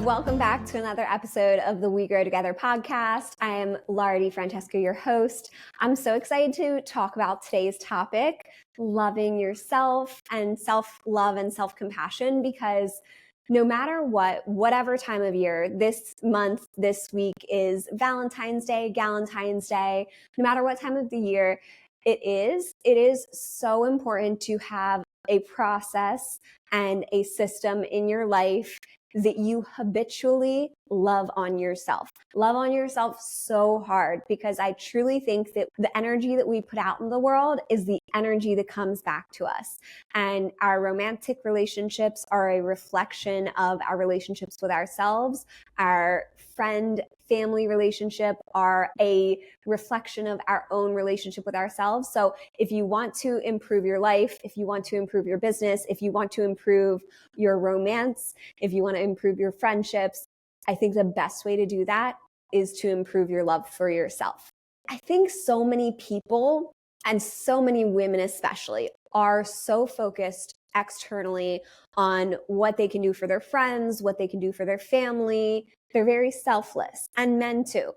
Welcome back to another episode of the We Grow Together podcast. I am Laura DiFrancesco, your host. I'm so excited to talk about today's topic, loving yourself and self-love and self-compassion, because no matter whatever time of year, this month, this week is Valentine's Day, Galentine's Day, no matter what time of the year it is so important to have a process and a system in your life that you habitually love on yourself. Love on yourself so hard, because I truly think that the energy that we put out in the world is the energy that comes back to us. And our romantic relationships are a reflection of our relationships with ourselves. Our friend-family relationship are a reflection of our own relationship with ourselves. So if you want to improve your life, if you want to improve your business, if you want to improve your romance, if you want to improve your friendships, I think the best way to do that is to improve your love for yourself. I think so many people, and so many women especially, are so focused externally on what they can do for their friends, what they can do for their family. They're very selfless, and men too.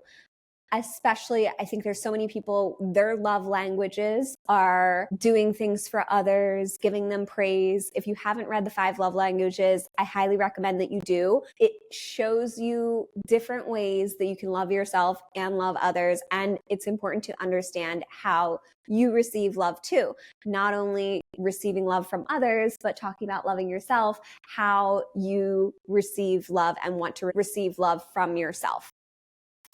Especially, I think there's so many people, their love languages are doing things for others, giving them praise. If you haven't read the 5 love languages, I highly recommend that you do. It shows you different ways that you can love yourself and love others. And it's important to understand how you receive love too. Not only receiving love from others, but talking about loving yourself, how you receive love and want to receive love from yourself.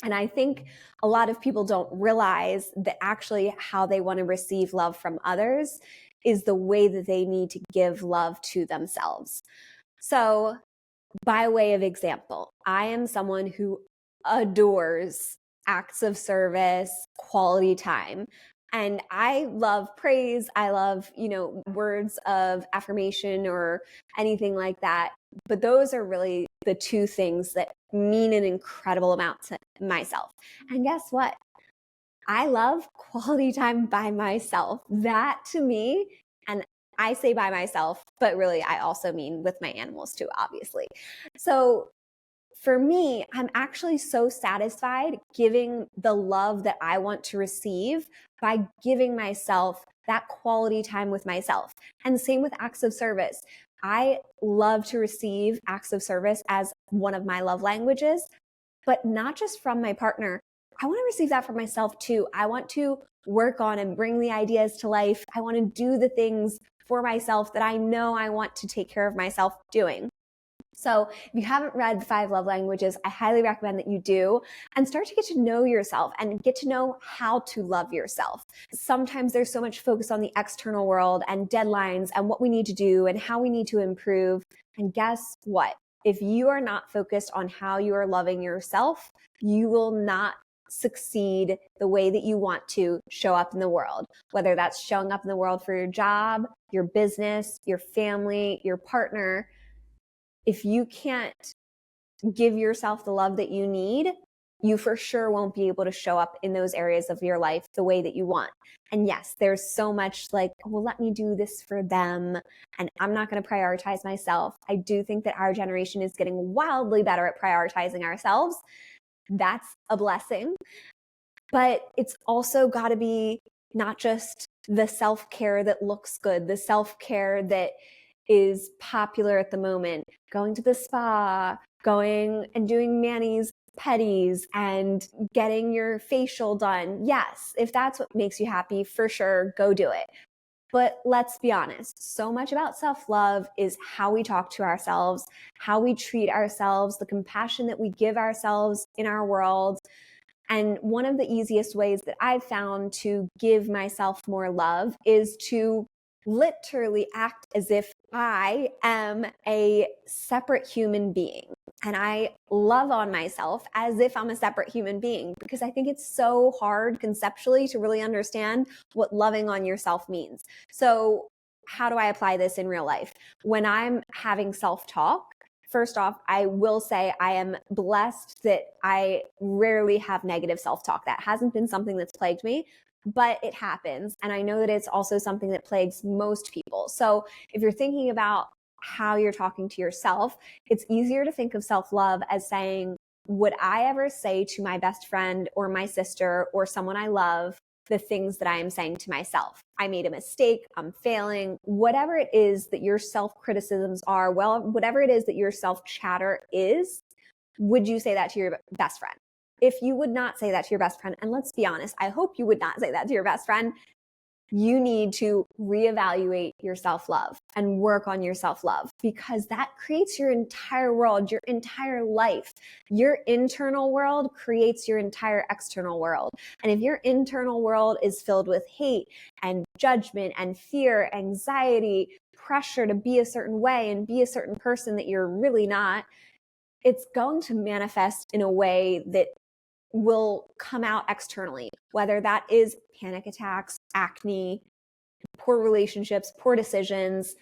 And I think a lot of people don't realize that actually how they want to receive love from others is the way that they need to give love to themselves. So, by way of example, I am someone who adores acts of service, quality time. And I love praise. I love, words of affirmation or anything like that. But those are really the 2 things that mean an incredible amount to myself. And guess what? I love quality time by myself. That to me, and I say by myself, but really I also mean with my animals too, obviously. So for me, I'm actually so satisfied giving the love that I want to receive by giving myself that quality time with myself. And same with acts of service. I love to receive acts of service as one of my love languages, but not just from my partner. I want to receive that from myself too. I want to work on and bring the ideas to life. I want to do the things for myself that I know I want to take care of myself doing. So if you haven't read the 5 love languages, I highly recommend that you do, and start to get to know yourself and get to know how to love yourself. Sometimes there's so much focus on the external world and deadlines and what we need to do and how we need to improve. And guess what? If you are not focused on how you are loving yourself, you will not succeed the way that you want to show up in the world, whether that's showing up in the world for your job, your business, your family, your partner. If you can't give yourself the love that you need, you for sure won't be able to show up in those areas of your life the way that you want. And yes, there's so much like, well, let me do this for them, and I'm not going to prioritize myself. I do think that our generation is getting wildly better at prioritizing ourselves. That's a blessing. But it's also got to be not just the self-care that looks good, the self-care that is popular at the moment, going to the spa, going and doing manis, pedis, and getting your facial done. Yes, if that's what makes you happy, for sure, go do it. But let's be honest, so much about self-love is how we talk to ourselves, how we treat ourselves, the compassion that we give ourselves in our world. And one of the easiest ways that I've found to give myself more love is to literally act as if I am a separate human being. And I love on myself as if I'm a separate human being, because I think it's so hard conceptually to really understand what loving on yourself means. So how do I apply this in real life? When I'm having self-talk, first off, I will say I am blessed that I rarely have negative self-talk. That hasn't been something that's plagued me, but it happens. And I know that it's also something that plagues most people. So if you're thinking about how you're talking to yourself, it's easier to think of self-love as saying, would I ever say to my best friend or my sister or someone I love the things that I am saying to myself? I made a mistake, I'm failing, whatever it is that your self-criticisms are, well, whatever it is that your self-chatter is, would you say that to your best friend? If you would not say that to your best friend, and let's be honest, I hope you would not say that to your best friend, you need to reevaluate your self-love and work on your self-love, because that creates your entire world, your entire life. Your internal world creates your entire external world. And if your internal world is filled with hate and judgment and fear, anxiety, pressure to be a certain way and be a certain person that you're really not, it's going to manifest in a way that will come out externally, whether that is panic attacks, acne, poor relationships, poor decisions.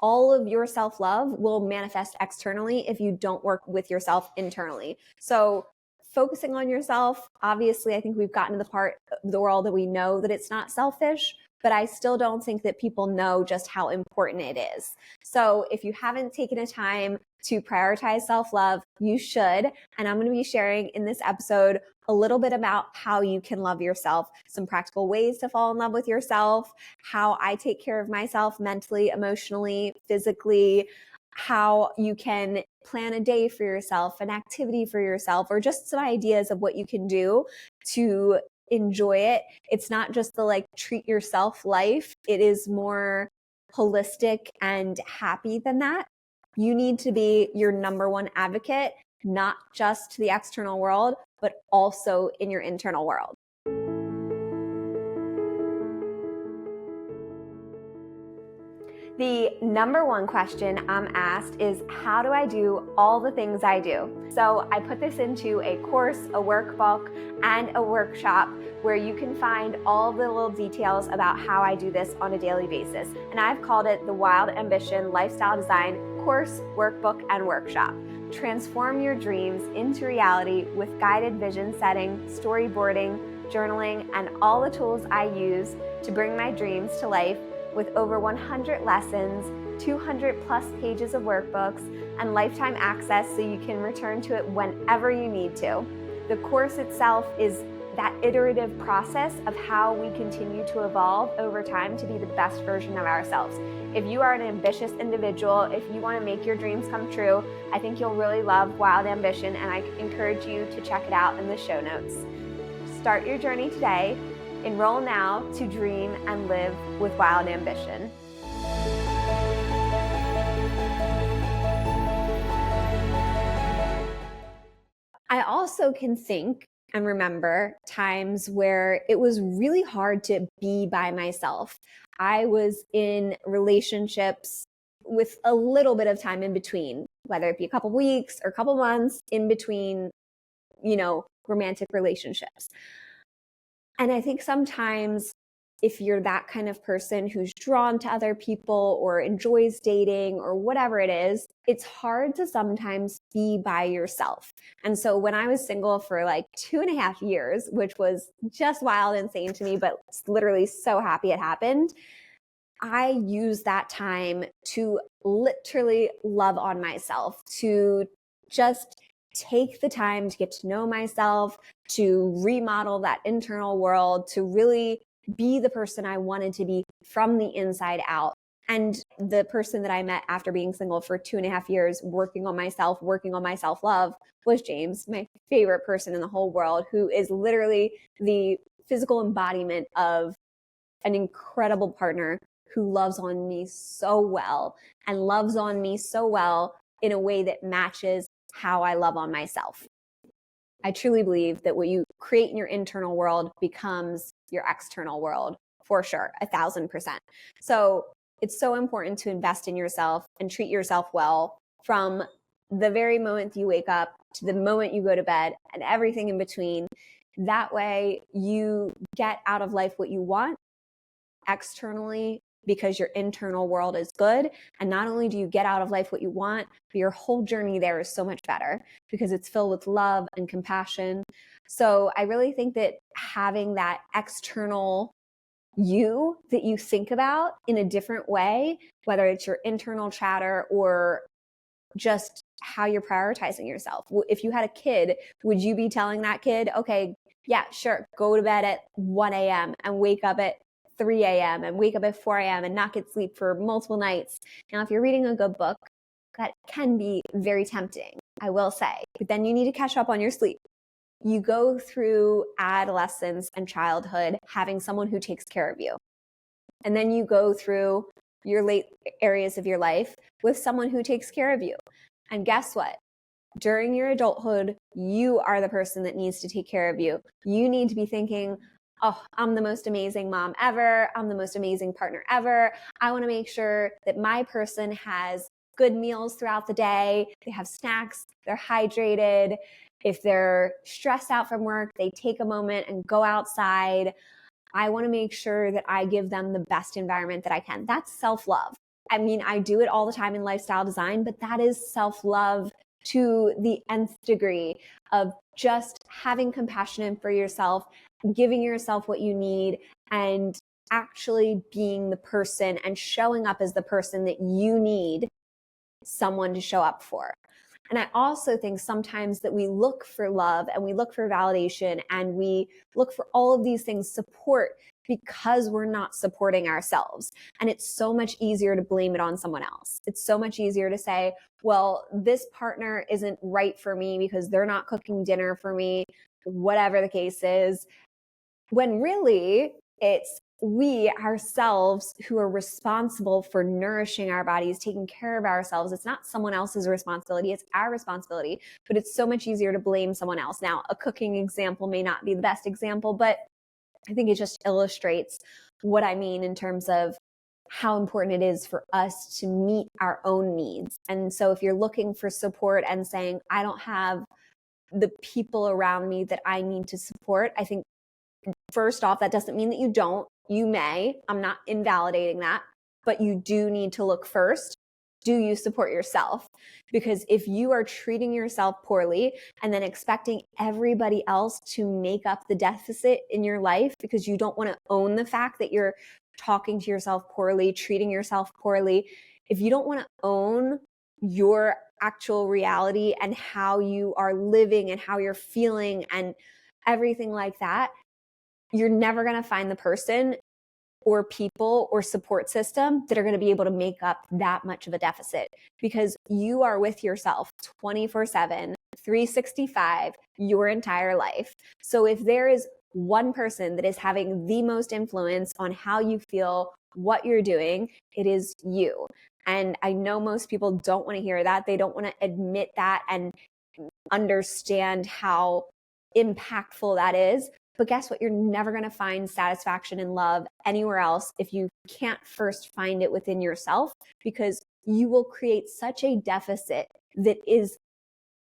All of your self-love will manifest externally if you don't work with yourself internally. So focusing on yourself, obviously, I think we've gotten to the part of the world that we know that it's not selfish, but I still don't think that people know just how important it is. So if you haven't taken a time to prioritize self-love, you should. And I'm going to be sharing in this episode a little bit about how you can love yourself, some practical ways to fall in love with yourself, how I take care of myself mentally, emotionally, physically, how you can plan a day for yourself, an activity for yourself, or just some ideas of what you can do to enjoy it. It's not just the like treat yourself life. It is more holistic and happy than that. You need to be your number one advocate, not just to the external world, but also in your internal world. The number one question I'm asked is, how do I do all the things I do? So I put this into a course, a workbook, and a workshop where you can find all the little details about how I do this on a daily basis. And I've called it the Wild Ambition Lifestyle Design Course, Workbook, and Workshop. Transform your dreams into reality with guided vision setting, storyboarding, journaling, and all the tools I use to bring my dreams to life, with over 100 lessons, 200 plus pages of workbooks, and lifetime access so you can return to it whenever you need to. The course itself is that iterative process of how we continue to evolve over time to be the best version of ourselves. If you are an ambitious individual, if you want to make your dreams come true, I think you'll really love Wild Ambition, and I encourage you to check it out in the show notes. Start your journey today. Enroll now to dream and live with wild ambition. I also can think and remember times where it was really hard to be by myself. I was in relationships with a little bit of time in between, whether it be a couple weeks or a couple months in between, romantic relationships. And I think sometimes if you're that kind of person who's drawn to other people or enjoys dating or whatever it is, it's hard to sometimes be by yourself. And so when I was single for like 2.5 years, which was just wild, insane to me, but literally so happy it happened, I used that time to literally love on myself, to just take the time to get to know myself, to remodel that internal world, to really be the person I wanted to be from the inside out. And the person that I met after being single for 2.5 years, working on myself, working on my self-love, was James, my favorite person in the whole world, who is literally the physical embodiment of an incredible partner who loves on me so well, and loves on me so well in a way that matches how I love on myself. I truly believe that what you create in your internal world becomes your external world, for sure, 1,000%. So it's so important to invest in yourself and treat yourself well from the very moment you wake up to the moment you go to bed and everything in between. That way you get out of life what you want externally, because your internal world is good. And not only do you get out of life what you want, but your whole journey there is so much better because it's filled with love and compassion. So I really think that having that external you that you think about in a different way, whether it's your internal chatter or just how you're prioritizing yourself. If you had a kid, would you be telling that kid, okay, yeah, sure, go to bed at 1 a.m. and wake up at 3 a.m. and wake up at 4 a.m. and not get sleep for multiple nights? Now, if you're reading a good book, that can be very tempting, I will say, but then you need to catch up on your sleep. You go through adolescence and childhood having someone who takes care of you. And then you go through your late areas of your life with someone who takes care of you. And guess what? During your adulthood, you are the person that needs to take care of you. You need to be thinking, oh, I'm the most amazing mom ever. I'm the most amazing partner ever. I want to make sure that my person has good meals throughout the day. They have snacks. They're hydrated. If they're stressed out from work, they take a moment and go outside. I want to make sure that I give them the best environment that I can. That's self-love. I mean, I do it all the time in lifestyle design, but that is self-love to the nth degree of just having compassion for yourself, giving yourself what you need, and actually being the person and showing up as the person that you need someone to show up for. And I also think sometimes that we look for love and we look for validation and we look for all of these things, support, because we're not supporting ourselves. And it's so much easier to blame it on someone else. It's so much easier to say, well, this partner isn't right for me because they're not cooking dinner for me, whatever the case is. When really it's we ourselves who are responsible for nourishing our bodies, taking care of ourselves. It's not someone else's responsibility. It's our responsibility, but it's so much easier to blame someone else. Now, a cooking example may not be the best example, but I think it just illustrates what I mean in terms of how important it is for us to meet our own needs. And so if you're looking for support and saying, I don't have the people around me that I need to support, I think first off, that doesn't mean that you don't. You may. I'm not invalidating that, but you do need to look first. Do you support yourself? Because if you are treating yourself poorly and then expecting everybody else to make up the deficit in your life because you don't want to own the fact that you're talking to yourself poorly, treating yourself poorly, if you don't want to own your actual reality and how you are living and how you're feeling and everything like that, you're never going to find the person or people or support system that are going to be able to make up that much of a deficit, because you are with yourself 24/7, 365, your entire life. So if there is one person that is having the most influence on how you feel, what you're doing, it is you. And I know most people don't want to hear that. They don't want to admit that and understand how impactful that is. But guess what? You're never going to find satisfaction and love anywhere else if you can't first find it within yourself, because you will create such a deficit that is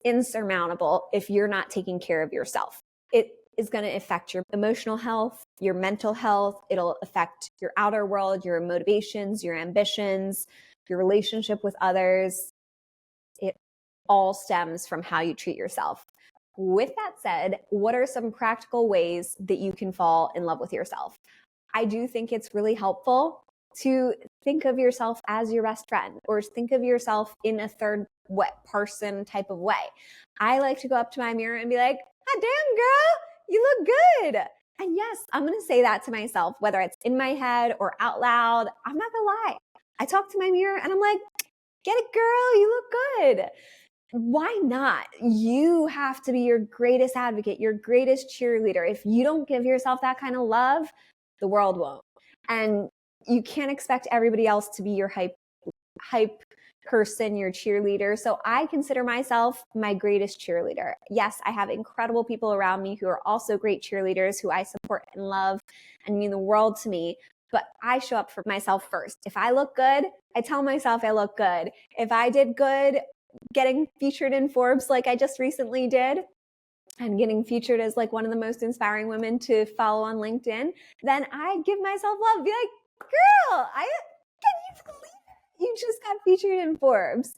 insurmountable if you're not taking care of yourself. It is going to affect your emotional health, your mental health. It'll affect your outer world, your motivations, your ambitions, your relationship with others. It all stems from how you treat yourself. With that said, what are some practical ways that you can fall in love with yourself? I do think it's really helpful to think of yourself as your best friend, or think of yourself in a third person type of way. I like to go up to my mirror and be like, "Hot damn, girl, you look good." And yes, I'm going to say that to myself, whether it's in my head or out loud. I'm not going to lie. I talk to my mirror and I'm like, "Get it, girl, you look good." Why not? You have to be your greatest advocate, your greatest cheerleader. If you don't give yourself that kind of love, the world won't. And you can't expect everybody else to be your hype person, your cheerleader. So I consider myself my greatest cheerleader. Yes, I have incredible people around me who are also great cheerleaders, who I support and love and mean the world to me. But I show up for myself first. If I look good, I tell myself I look good. If I did good, getting featured in Forbes like I just recently did, and getting featured as like one of the most inspiring women to follow on LinkedIn, then I give myself love. Be like, "Girl, can you believe it? You just got featured in Forbes."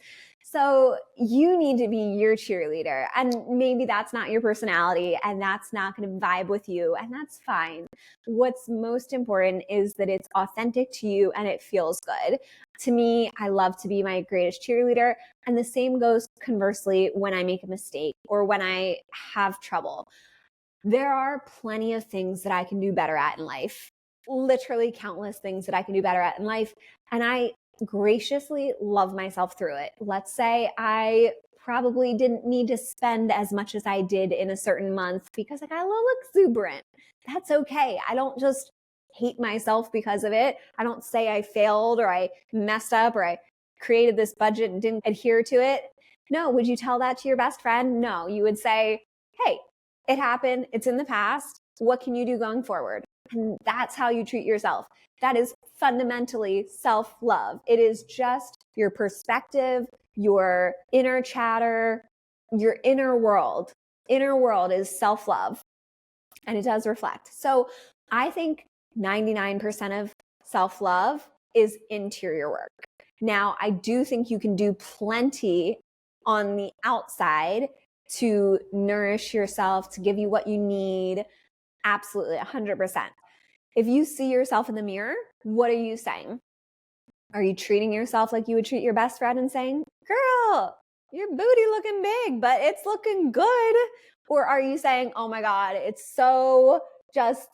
So you need to be your cheerleader, and maybe that's not your personality and that's not going to vibe with you, and that's fine. What's most important is that it's authentic to you and it feels good. To me, I love to be my greatest cheerleader, and the same goes conversely when I make a mistake or when I have trouble. There are plenty of things that I can do better at in life, literally countless things that I can do better at in life, and I graciously love myself through it. Let's say I probably didn't need to spend as much as I did in a certain month because I got a little exuberant. That's okay. I don't just hate myself because of it. I don't say I failed or I messed up or I created this budget and didn't adhere to it. No, would you tell that to your best friend? No, you would say, hey, it happened. It's in the past. What can you do going forward? And that's how you treat yourself. That is fundamentally self-love. It is just your perspective, your inner chatter, your inner world. Inner world is self-love, and it does reflect. So I think 99% of self-love is interior work. Now, I do think you can do plenty on the outside to nourish yourself, to give you what you need. Absolutely, 100%. If you see yourself in the mirror, what are you saying? Are you treating yourself like you would treat your best friend and saying, girl, your booty looking big, but it's looking good? Or are you saying, oh my God, it's so just,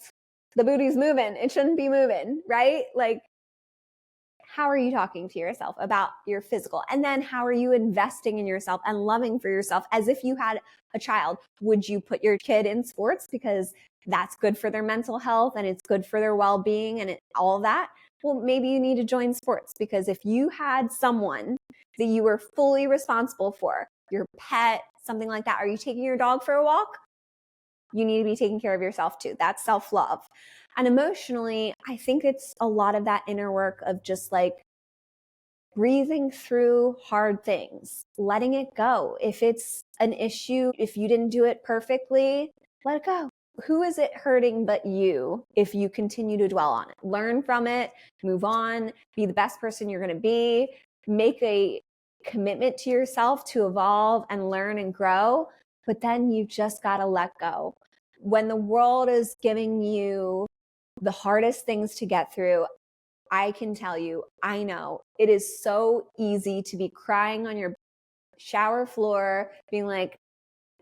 the booty's moving. It shouldn't be moving, right? Like, how are you talking to yourself about your physical? And then how are you investing in yourself and loving for yourself as if you had a child? Would you put your kid in sports because that's good for their mental health and it's good for their well-being and all of that? Well, maybe you need to join sports, because if you had someone that you were fully responsible for, your pet, something like that, are you taking your dog for a walk? You need to be taking care of yourself too. That's self-love. And emotionally, I think it's a lot of that inner work of just like breathing through hard things, letting it go. If it's an issue, if you didn't do it perfectly, let it go. Who is it hurting but you if you continue to dwell on it? Learn from it, move on, be the best person you're going to be, make a commitment to yourself to evolve and learn and grow. But then you just got to let go. When the world is giving you the hardest things to get through, I can tell you, I know it is so easy to be crying on your shower floor, being like,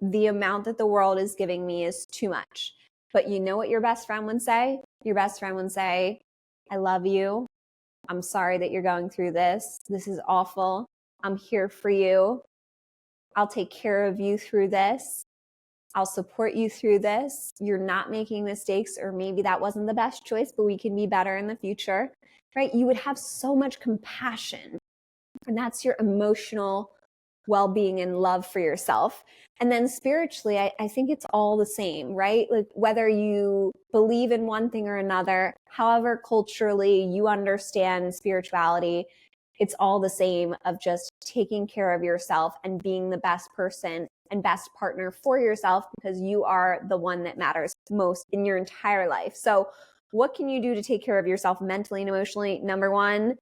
the amount that the world is giving me is too much. But you know what your best friend would say? Your best friend would say, I love you. I'm sorry that you're going through this. This is awful. I'm here for you. I'll take care of you through this. I'll support you through this. You're not making mistakes, or maybe that wasn't the best choice, but we can be better in the future, right? You would have so much compassion, and that's your emotional well-being and love for yourself. And then spiritually, I think it's all the same, right? Like whether you believe in one thing or another, however culturally you understand spirituality, it's all the same of just taking care of yourself and being the best person and best partner for yourself, because you are the one that matters most in your entire life. So what can you do to take care of yourself mentally and emotionally? Number one,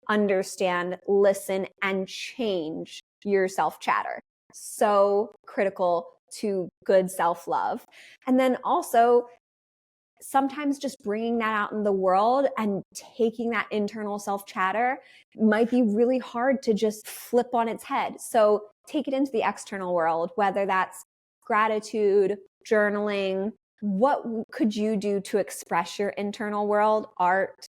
understand, listen, and change your self-chatter. So critical to good self-love. And then also sometimes just bringing that out in the world and taking that internal self-chatter might be really hard to just flip on its head. So take it into the external world, whether that's gratitude, journaling. What could you do to express your internal world, art,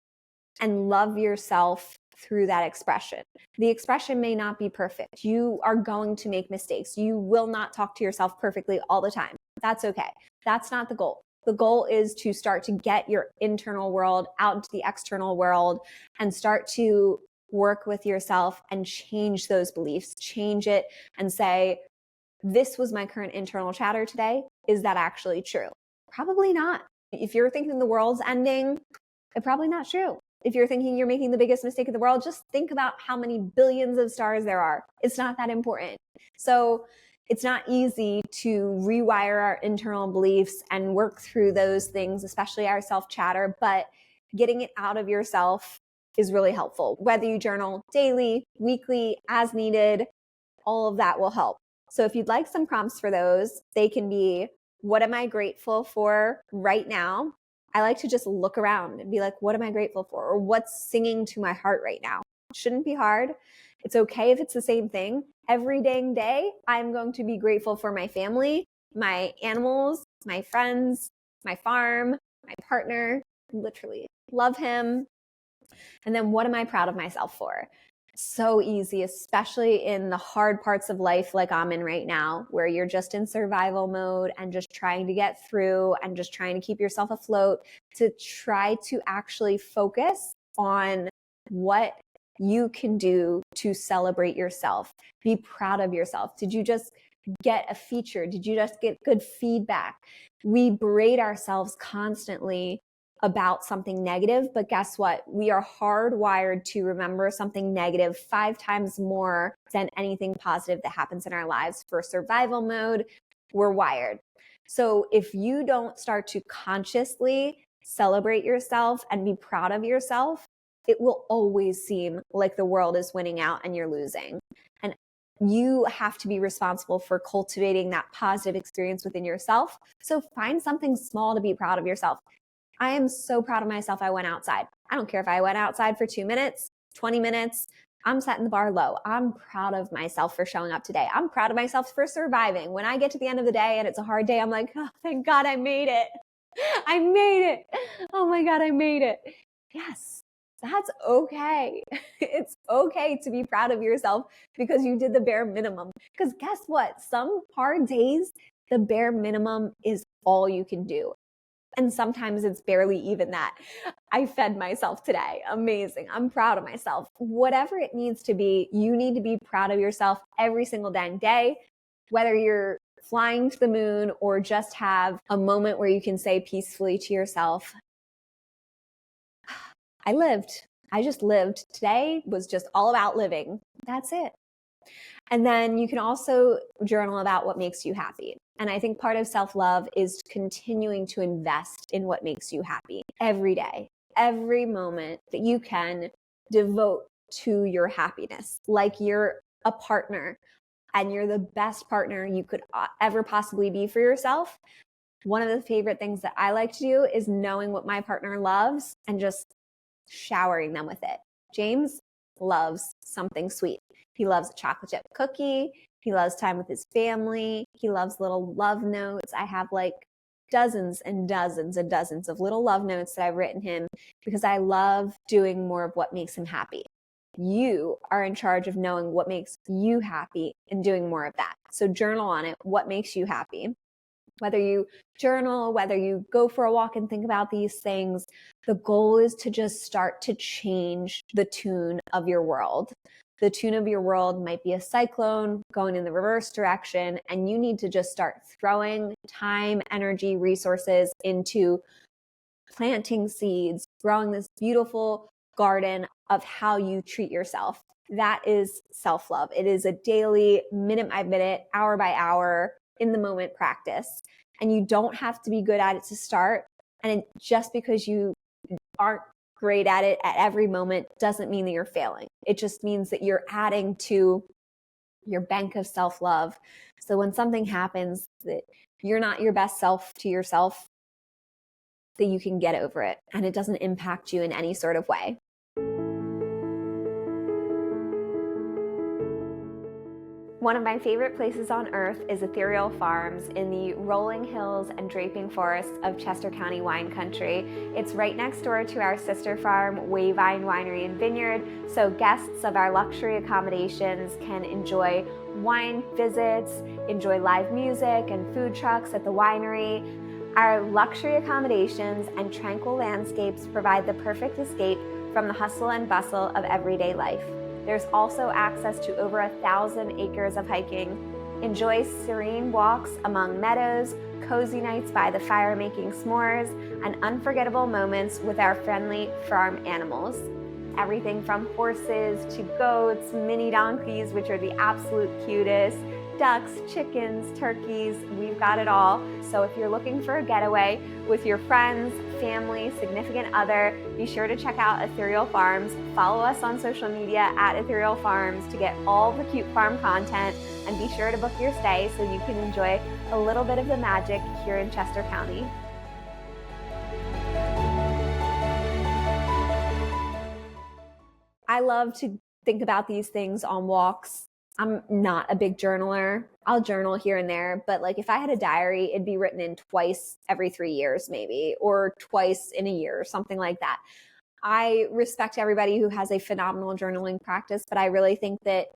and love yourself through that expression? The expression may not be perfect. You are going to make mistakes. You will not talk to yourself perfectly all the time. That's okay. That's not the goal. The goal is to start to get your internal world out into the external world and start to work with yourself and change those beliefs, change it and say, this was my current internal chatter today. Is that actually true? Probably not. If you're thinking the world's ending, it's probably not true. If you're thinking you're making the biggest mistake in the world, just think about how many billions of stars there are. It's not that important. So it's not easy to rewire our internal beliefs and work through those things, especially our self-chatter, but getting it out of yourself is really helpful. Whether you journal daily, weekly, as needed, all of that will help. So if you'd like some prompts for those, they can be, what am I grateful for right now? I like to just look around and be like, what am I grateful for? Or what's singing to my heart right now? It shouldn't be hard. It's okay if it's the same thing. Every dang day, I'm going to be grateful for my family, my animals, my friends, my farm, my partner, literally love him. And then what am I proud of myself for? So easy, especially in the hard parts of life like I'm in right now, where you're just in survival mode and just trying to get through and just trying to keep yourself afloat, to try to actually focus on what you can do to celebrate yourself. Be proud of yourself. Did you just get a feature? Did you just get good feedback? We berate ourselves constantly about something negative, but guess what? We are hardwired to remember something negative 5 times more than anything positive that happens in our lives. For survival mode, we're wired. So if you don't start to consciously celebrate yourself and be proud of yourself, it will always seem like the world is winning out and you're losing. And you have to be responsible for cultivating that positive experience within yourself. So find something small to be proud of yourself. I am so proud of myself. I went outside. I don't care if I went outside for 2 minutes, 20 minutes. I'm setting the bar low. I'm proud of myself for showing up today. I'm proud of myself for surviving. When I get to the end of the day and it's a hard day, I'm like, oh, thank God I made it. I made it. Oh my God, I made it. Yes, that's okay. It's okay to be proud of yourself because you did the bare minimum. Because guess what? Some hard days, the bare minimum is all you can do. And sometimes it's barely even that. I fed myself today. Amazing. I'm proud of myself. Whatever it needs to be, you need to be proud of yourself every single dang day, whether you're flying to the moon or just have a moment where you can say peacefully to yourself, I lived. I just lived. Today was just all about living. That's it. And then you can also journal about what makes you happy. And I think part of self-love is continuing to invest in what makes you happy every day, every moment that you can devote to your happiness. Like you're a partner and you're the best partner you could ever possibly be for yourself. One of the favorite things that I like to do is knowing what my partner loves and just showering them with it. James loves something sweet. He loves a chocolate chip cookie. He loves time with his family. He loves little love notes. I have like dozens and dozens and dozens of little love notes that I've written him because I love doing more of what makes him happy. You are in charge of knowing what makes you happy and doing more of that. So journal on it. What makes you happy? Whether you journal, whether you go for a walk and think about these things, the goal is to just start to change the tune of your world. The tune of your world might be a cyclone going in the reverse direction, and you need to just start throwing time, energy, resources into planting seeds, growing this beautiful garden of how you treat yourself. That is self-love. It is a daily, minute by minute, hour by hour, in the moment practice. And you don't have to be good at it to start. And just because you aren't great at it at every moment doesn't mean that you're failing. It just means that you're adding to your bank of self-love. So when something happens that you're not your best self to yourself, that you can get over it and it doesn't impact you in any sort of way. One of my favorite places on earth is Ethereal Farms in the rolling hills and draping forests of Chester County wine country. It's right next door to our sister farm, Wayvine Winery and Vineyard, so guests of our luxury accommodations can enjoy wine visits, enjoy live music and food trucks at the winery. Our luxury accommodations and tranquil landscapes provide the perfect escape from the hustle and bustle of everyday life. There's also access to over 1,000 acres of hiking. Enjoy serene walks among meadows, cozy nights by the fire making s'mores, and unforgettable moments with our friendly farm animals. Everything from horses to goats, mini donkeys, which are the absolute cutest, ducks, chickens, turkeys, we've got it all. So if you're looking for a getaway with your friends, family, significant other, be sure to check out Ethereal Farms. Follow us on social media at Ethereal Farms to get all the cute farm content, and be sure to book your stay so you can enjoy a little bit of the magic here in Chester County. I love to think about these things on walks. I'm not a big journaler. I'll journal here and there, but like if I had a diary, it'd be written in twice every 3 years maybe, or twice in a year or something like that. I respect everybody who has a phenomenal journaling practice, but I really think that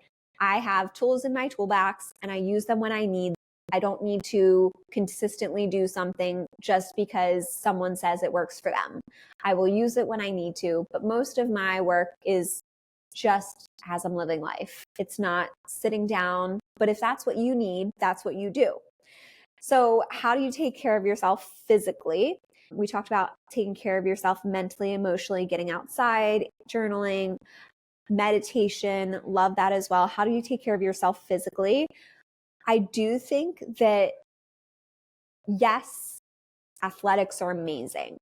I have tools in my toolbox and I use them when I need them. I don't need to consistently do something just because someone says it works for them. I will use it when I need to, but most of my work is just as I'm living life. It's not sitting down, but if that's what you need, that's what you do. So how do you take care of yourself physically? We talked about taking care of yourself mentally, emotionally, getting outside, journaling, meditation. Love that as well. How do you take care of yourself physically? I do think that, yes, athletics are amazing,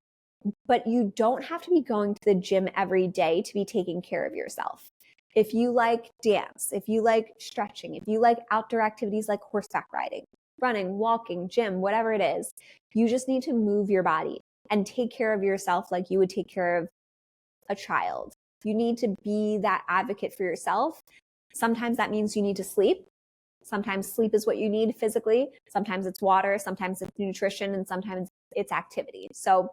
but you don't have to be going to the gym every day to be taking care of yourself. If you like dance, if you like stretching, if you like outdoor activities like horseback riding, running, walking, gym, whatever it is, you just need to move your body and take care of yourself like you would take care of a child. You need to be that advocate for yourself. Sometimes that means you need to sleep. Sometimes sleep is what you need physically. Sometimes it's water, sometimes it's nutrition, and sometimes it's activity. So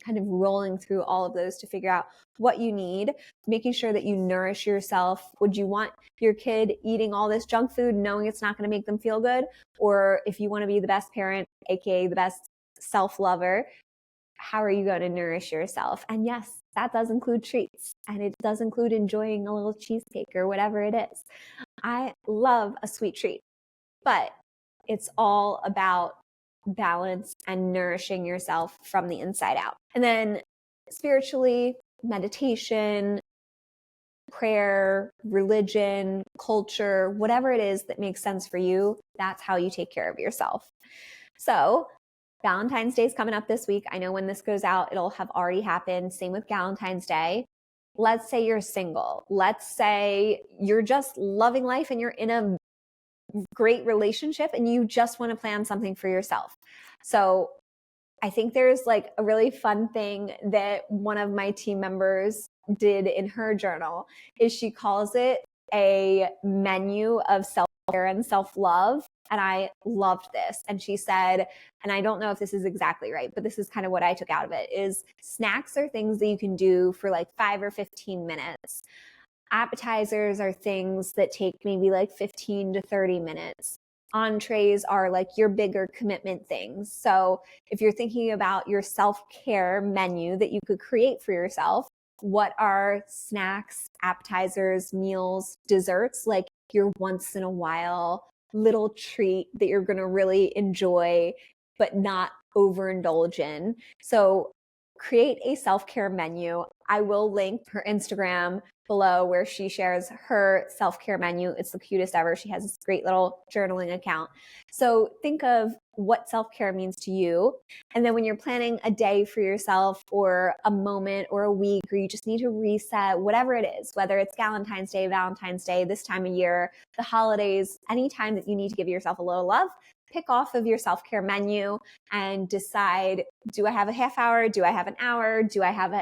kind of rolling through all of those to figure out what you need, making sure that you nourish yourself. Would you want your kid eating all this junk food knowing it's not going to make them feel good? Or if you want to be the best parent, aka the best self-lover, how are you going to nourish yourself? And yes, that does include treats, and it does include enjoying a little cheesecake or whatever it is. I love a sweet treat, but it's all about balance and nourishing yourself from the inside out. And then spiritually, meditation, prayer, religion, culture, whatever it is that makes sense for you, that's how you take care of yourself. So Valentine's Day is coming up this week. I know when this goes out, it'll have already happened. Same with Valentine's Day. Let's say you're single. Let's say you're just loving life and you're in a great relationship and you just want to plan something for yourself. So I think there's like a really fun thing that one of my team members did in her journal is she calls it a menu of self-care and self-love. And I loved this. And she said, and I don't know if this is exactly right, but this is kind of what I took out of it, is snacks are things that you can do for like 5 or 15 minutes. Appetizers are things that take maybe like 15 to 30 minutes. Entrees are like your bigger commitment things. So if you're thinking about your self-care menu that you could create for yourself, what are snacks, appetizers, meals, desserts, like your once in a while little treat that you're going to really enjoy, but not overindulge in? So create a self-care menu. I will link her Instagram below where she shares her self-care menu. It's the cutest ever. She has this great little journaling account. So think of what self-care means to you. And then when you're planning a day for yourself or a moment or a week, or you just need to reset, whatever it is, whether it's Valentine's Day, this time of year, the holidays, any time that you need to give yourself a little love, pick off of your self-care menu and decide, do I have a half hour? Do I have an hour? Do I have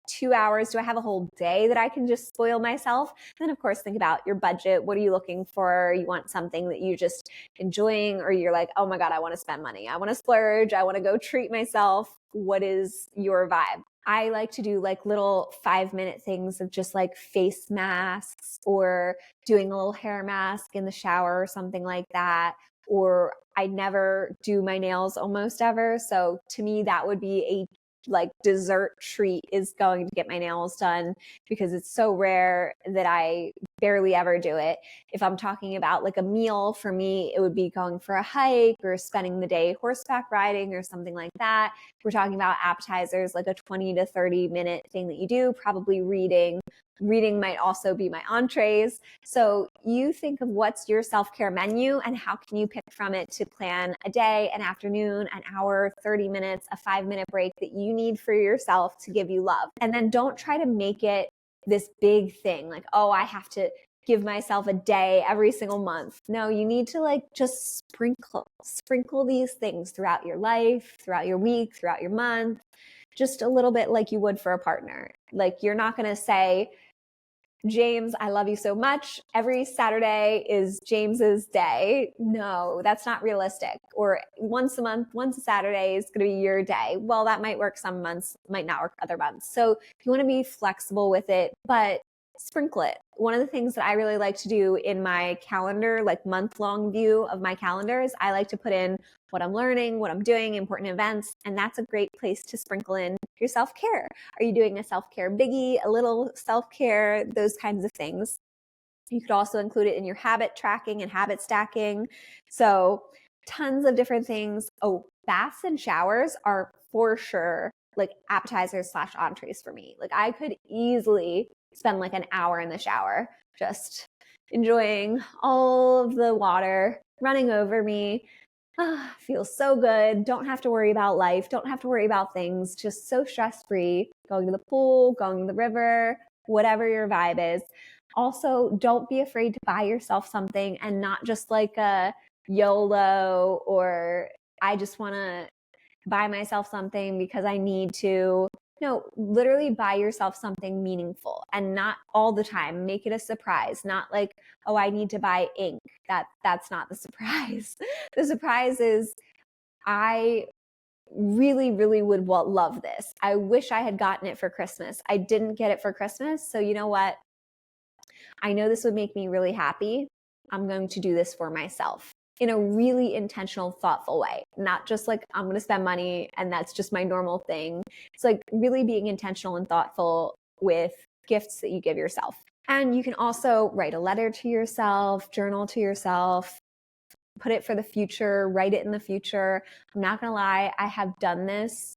2 hours? Do I have a whole day that I can just spoil myself? And then of course, think about your budget. What are you looking for? You want something that you're just enjoying, or you're like, oh my God, I want to spend money. I want to splurge. I want to go treat myself. What is your vibe? I like to do like little 5-minute things of just like face masks or doing a little hair mask in the shower or something like that. Or I never do my nails almost ever. So to me, that would be a like dessert treat, is going to get my nails done, because it's so rare that I barely ever do it. If I'm talking about like a meal, for me, it would be going for a hike or spending the day horseback riding or something like that. If we're talking about appetizers, like a 20 to 30 minute thing that you do, probably reading. Reading might also be my entrees. So you think of what's your self-care menu and how can you pick from it to plan a day, an afternoon, an hour, 30 minutes, a 5-minute break that you need for yourself to give you love. And then don't try to make it this big thing like, oh, I have to give myself a day every single month. No, you need to like just sprinkle these things throughout your life, throughout your week, throughout your month, just a little bit like you would for a partner. Like you're not going to say, James, I love you so much. Every Saturday is James's day. No, that's not realistic. Or once a month, once a Saturday is going to be your day. Well, that might work some months, might not work other months. So you want to be flexible with it, but sprinkle it. One of the things that I really like to do in my calendar, like month-long view of my calendar, is I like to put in what I'm learning, what I'm doing, important events, and that's a great place to sprinkle in your self-care. Are you doing a self-care biggie, a little self-care, those kinds of things? You could also include it in your habit tracking and habit stacking. So tons of different things. Oh, baths and showers are for sure like appetizers / entrees for me. Like I could easily spend like an hour in the shower just enjoying all of the water running over me. Feels so good. Don't have to worry about life. Don't have to worry about things. Just so stress-free. Going to the pool, going to the river, whatever your vibe is. Also, don't be afraid to buy yourself something and not just like a YOLO or I just want to buy myself something because I need to. No, literally buy yourself something meaningful and not all the time. Make it a surprise, not like, oh, I need to buy ink. That's not the surprise. The surprise is I really, really would love this. I wish I had gotten it for Christmas. I didn't get it for Christmas. So you know what? I know this would make me really happy. I'm going to do this for myself in a really intentional, thoughtful way. Not just like, I'm going to spend money and that's just my normal thing. It's like really being intentional and thoughtful with gifts that you give yourself. And you can also write a letter to yourself, journal to yourself, put it for the future, write it in the future. I'm not going to lie, I have done this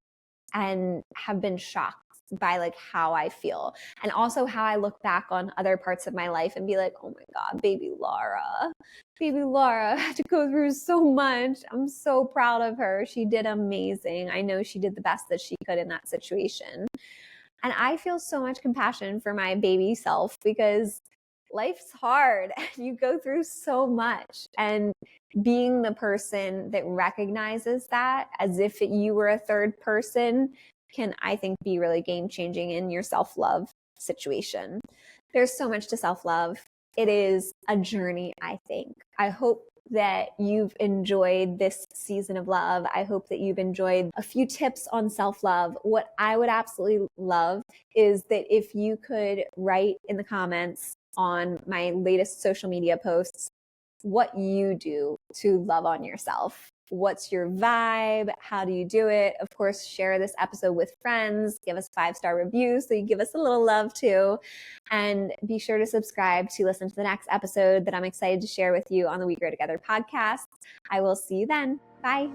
and have been shocked by like how I feel and also how I look back on other parts of my life and be like, oh my God, baby Laura had to go through so much. I'm so proud of her. She did amazing. I know she did the best that she could in that situation. And I feel so much compassion for my baby self because life's hard and you go through so much. And being the person that recognizes that as if you were a third person can, I think, be really game-changing in your self-love situation. There's so much to self-love. It is a journey, I think. I hope that you've enjoyed this season of love. I hope that you've enjoyed a few tips on self-love. What I would absolutely love is that if you could write in the comments on my latest social media posts what you do to love on yourself. What's your vibe? How do you do it? Of course, share this episode with friends. Give us 5-star reviews so you give us a little love too. And be sure to subscribe to listen to the next episode that I'm excited to share with you on the We Grow Together podcast. I will see you then. Bye.